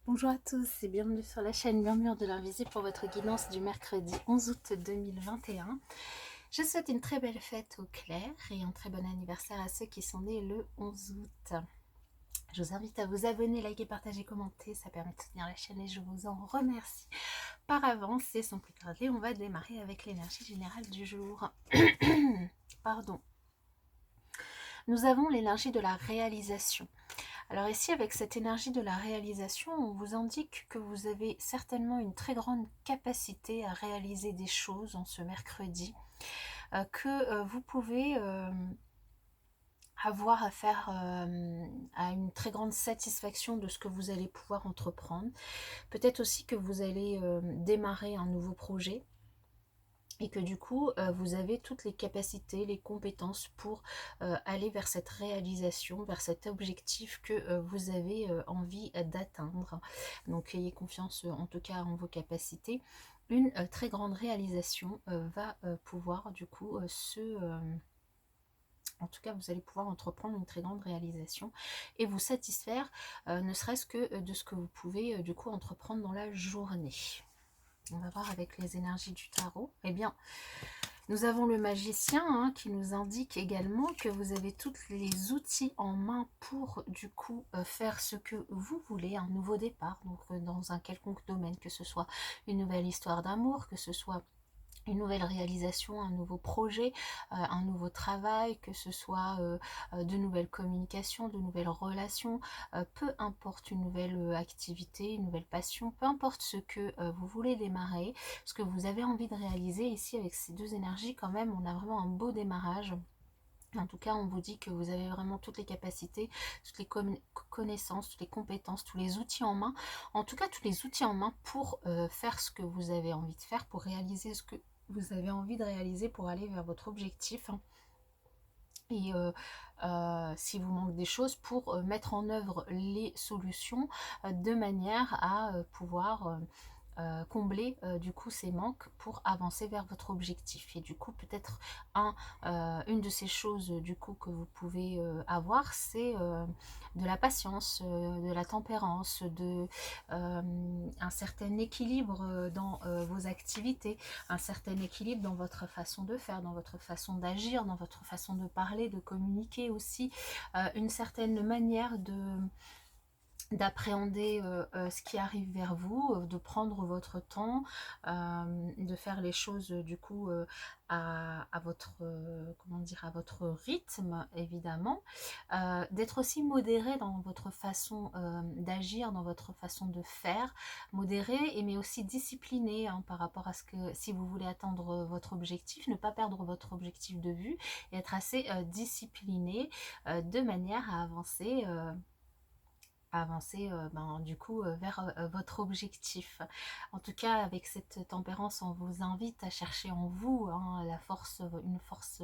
Bonjour à tous et bienvenue sur la chaîne Murmure de l'Invisible pour votre guidance du mercredi 11 août 2021. Je souhaite une très belle fête au clair et un très bon anniversaire à ceux qui sont nés le 11 août. Je vous invite à vous abonner, liker, partager, commenter, ça permet de soutenir la chaîne et je vous en remercie par avance. Et sans plus tarder, on va démarrer avec l'énergie générale du jour. Pardon. Nous avons l'énergie de la réalisation. Alors ici, avec cette énergie de la réalisation, on vous indique que vous avez certainement une très grande capacité à réaliser des choses en ce mercredi, que vous pouvez avoir à faire à une très grande satisfaction de ce que vous allez pouvoir entreprendre. Peut-être aussi que vous allez démarrer un nouveau projet. Et que du coup, vous avez toutes les capacités, les compétences pour aller vers cette réalisation, vers cet objectif que vous avez envie d'atteindre. Donc ayez confiance en tout cas en vos capacités. Une très grande réalisation va pouvoir du coup en tout cas, vous allez pouvoir entreprendre une très grande réalisation et vous satisfaire, ne serait-ce que de ce que vous pouvez du coup entreprendre dans la journée. On va voir avec les énergies du tarot. Eh bien, nous avons le magicien qui nous indique également que vous avez tous les outils en main pour du coup faire ce que vous voulez, un nouveau départ, donc dans un quelconque domaine, que ce soit une nouvelle histoire d'amour, que ce soit une nouvelle réalisation, un nouveau projet, un nouveau travail, que ce soit de nouvelles communications, de nouvelles relations, peu importe une nouvelle activité, une nouvelle passion, peu importe ce que vous voulez démarrer, ce que vous avez envie de réaliser. Ici, avec ces deux énergies, quand même, on a vraiment un beau démarrage. En tout cas, on vous dit que vous avez vraiment toutes les capacités, toutes les connaissances, toutes les compétences, tous les outils en main. En tout cas, tous les outils en main pour faire ce que vous avez envie de faire, pour réaliser ce que vous avez envie de réaliser, pour aller vers votre objectif. Et si vous manque des choses, pour mettre en œuvre les solutions de manière à pouvoir combler du coup ces manques pour avancer vers votre objectif. Et du coup peut-être une de ces choses du coup que vous pouvez avoir, c'est de la patience, de la tempérance, de un certain équilibre dans vos activités, un certain équilibre dans votre façon de faire, dans votre façon d'agir, dans votre façon de parler, de communiquer aussi, une certaine manière d'appréhender ce qui arrive vers vous, de prendre votre temps, de faire les choses du coup à votre comment dire, à votre rythme évidemment, d'être aussi modéré dans votre façon d'agir, dans votre façon de faire, modéré et mais aussi discipliné par rapport à ce que si vous voulez atteindre votre objectif, ne pas perdre votre objectif de vue et être assez discipliné de manière à avancer du coup vers votre objectif. En tout cas, avec cette tempérance, on vous invite à chercher en vous la force, une force,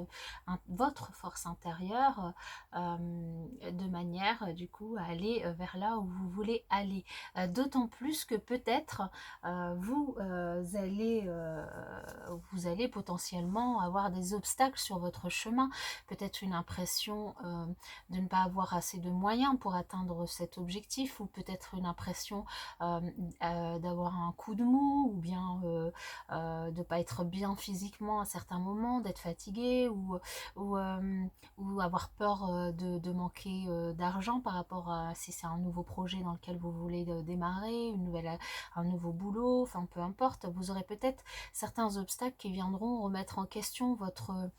votre force intérieure, de manière du coup à aller vers là où vous voulez aller. D'autant plus que peut-être vous allez potentiellement avoir des obstacles sur votre chemin, peut-être une impression de ne pas avoir assez de moyens pour atteindre cet objectif, ou peut-être une impression d'avoir un coup de mou, ou bien de ne pas être bien physiquement à certains moments, d'être fatigué, ou, ou avoir peur de manquer d'argent par rapport à si c'est un nouveau projet dans lequel vous voulez démarrer, un nouveau boulot, enfin peu importe, vous aurez peut-être certains obstacles qui viendront remettre en question votre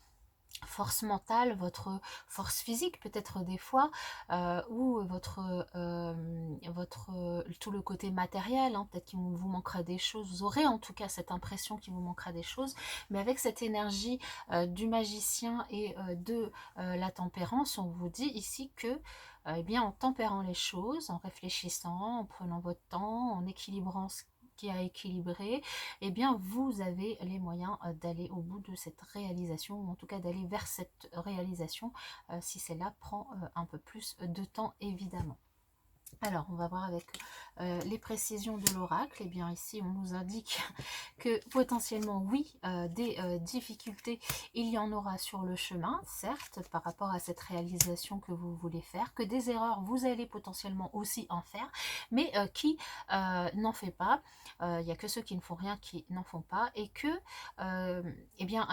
force mentale, votre force physique peut-être des fois, ou tout le côté matériel, peut-être qu'il vous manquera des choses, vous aurez en tout cas cette impression qu'il vous manquera des choses, mais avec cette énergie du magicien et de la tempérance, on vous dit ici que eh bien, en tempérant les choses, en réfléchissant, en prenant votre temps, en équilibrant ce qui a équilibré, eh bien vous avez les moyens d'aller au bout de cette réalisation, ou en tout cas d'aller vers cette réalisation, si celle-là prend un peu plus de temps évidemment. Alors, on va voir avec les précisions de l'oracle. Eh bien, ici, on nous indique que potentiellement, oui, des difficultés, il y en aura sur le chemin, certes, par rapport à cette réalisation que vous voulez faire, que des erreurs, vous allez potentiellement aussi en faire, mais qui n'en fait pas. Il n'y a que ceux qui ne font rien qui n'en font pas, et que, eh bien,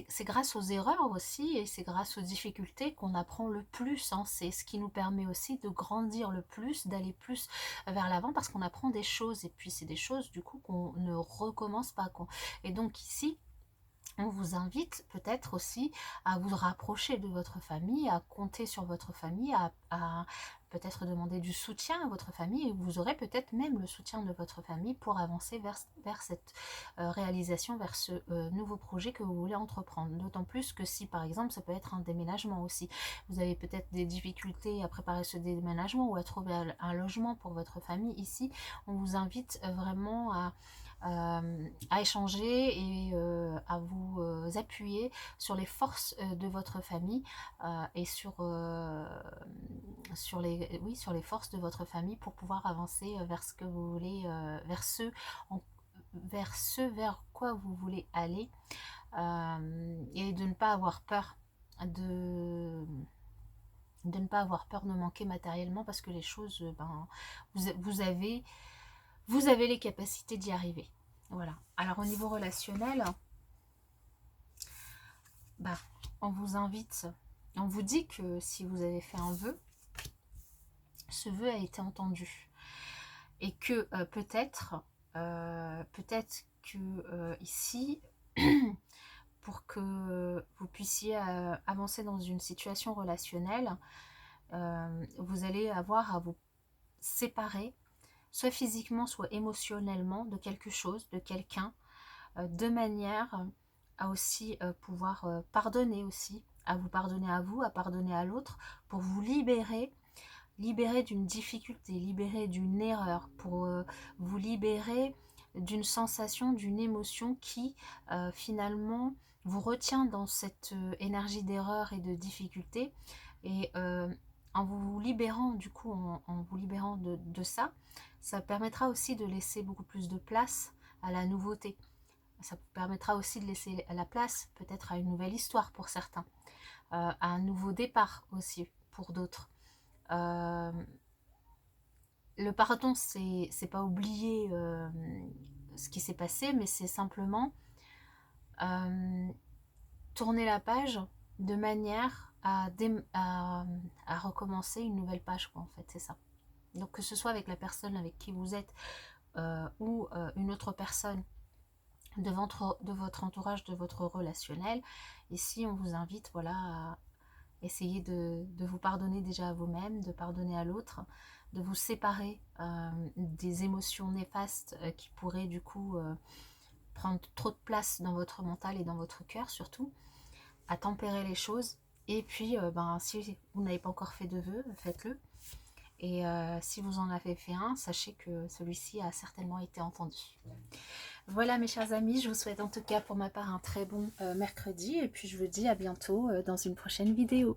c'est grâce aux erreurs aussi, et c'est grâce aux difficultés qu'on apprend le plus, hein. C'est ce qui nous permet aussi de grandir le plus, d'aller plus vers l'avant, parce qu'on apprend des choses, et puis c'est des choses du coup qu'on ne recommence pas. Et donc ici, on vous invite peut-être aussi à vous rapprocher de votre famille, à compter sur votre famille, à peut-être demander du soutien à votre famille, et vous aurez peut-être même le soutien de votre famille pour avancer vers cette réalisation, vers ce nouveau projet que vous voulez entreprendre. D'autant plus que si par exemple ça peut être un déménagement aussi, vous avez peut-être des difficultés à préparer ce déménagement ou à trouver un logement pour votre famille. Ici, on vous invite vraiment à échanger et à vous appuyer sur les forces de votre famille et sur les forces de votre famille pour pouvoir avancer vers ce que vous voulez, vers quoi vous voulez aller, et de ne pas avoir peur de ne pas avoir peur de manquer matériellement, parce que les choses, vous avez les capacités d'y arriver. Voilà. Alors au niveau relationnel, bah, on vous invite, on vous dit que si vous avez fait un vœu, ce vœu a été entendu. Et que peut-être que ici, pour que vous puissiez avancer dans une situation relationnelle, vous allez avoir à vous séparer, soit physiquement, soit émotionnellement, de quelque chose, de quelqu'un, de manière à aussi pouvoir pardonner aussi, à vous pardonner à vous, à pardonner à l'autre, pour vous libérer d'une difficulté, libérer d'une erreur, pour vous libérer d'une sensation, d'une émotion qui finalement vous retient dans cette énergie d'erreur et de difficulté. Et en vous libérant du coup, en vous libérant de ça, ça permettra aussi de laisser beaucoup plus de place à la nouveauté. Ça vous permettra aussi de laisser la place peut-être à une nouvelle histoire pour certains, à un nouveau départ aussi pour d'autres. Euh, le pardon, c'est pas oublier ce qui s'est passé, mais c'est simplement euh, tourner la page de manière à recommencer une nouvelle page, quoi, en fait, c'est ça. Donc que ce soit avec la personne avec qui vous êtes ou une autre personne de votre entourage, de votre relationnel, ici on vous invite, voilà, à essayer de vous pardonner déjà à vous-même, de pardonner à l'autre, de vous séparer des émotions néfastes qui pourraient du coup prendre trop de place dans votre mental et dans votre cœur surtout, à tempérer les choses. Et puis, si vous n'avez pas encore fait de vœu, faites-le. Et si vous en avez fait un, sachez que celui-ci a certainement été entendu. Voilà mes chers amis, je vous souhaite en tout cas pour ma part un très bon mercredi. Et puis je vous dis à bientôt dans une prochaine vidéo.